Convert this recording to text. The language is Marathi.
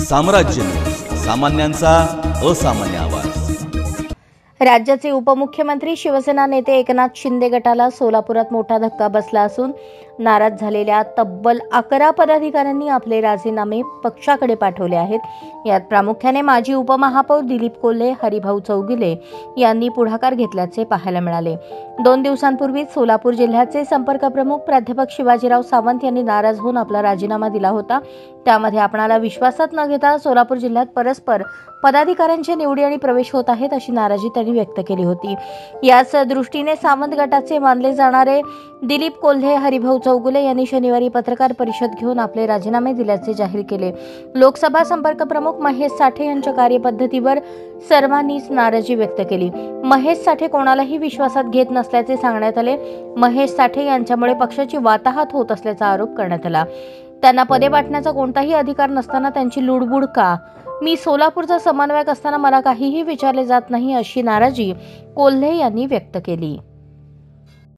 साम्राज्य, सामान्यांचा असामान्य आवाज। राज्याचे उपमुख्यमंत्री शिवसेना नेते एकनाथ शिंदे गटाला सोलापुरात मोठा धक्का बसला असून नाराज झालेल्या तब्बल 11 पदाधिकाऱ्यांनी आपले राजीनामे पक्षाकडे पाठवले आहेत। यात प्रामुख्याने माजी उपमहापौर दिलीप कोल्हे, हरिभाऊ चौगुले यांनी पुढाकार घेतल्याचे पाहायला मिळाले। 2 दिवसांपूर्वी सोलापूर जिल्ह्याचे संपर्क प्रमुख प्राध्यापक शिवाजीराव सावंत यांनी नाराज होऊन आपला राजीनामा दिला होता। त्यामध्ये आपणाला विश्वासात न घेता सोलापूर जिल्ह्यात परस्पर पदाधिकाऱ्यांच्या निवडी आणि प्रवेश होत आहेत अशी नाराजी त्यांनी व्यक्त केली होती। याच दृष्टीने सावंत गटाचे मानले जाणारे दिलीप कोल्हे, हरिभाऊ चौगुले यांनी शनिवारी पत्रकार परिषद घेऊन आपले राजीनामे दिल्याचे जाहीर केले। लोकसभा संपर्क प्रमुख महेश साठे यांच्या कार्यपद्धतीवर सर्वांनीच नाराजी व्यक्त केली। महेश साठे कोणालाही विश्वासात घेत नसल्याचे सांगण्यात आले। महेश साठे यांच्यामुळे पक्षाची वाताहत होत असल्याचा आरोप करण्यात आला। त्यांना पदे वाटण्याचा कोणताही अधिकार नसताना त्यांची लुडबुड का? मी सोलापूरचा समन्वयक असताना मला काहीही विचारले जात नाही अशी नाराजी कोल्हे यांनी व्यक्त केली।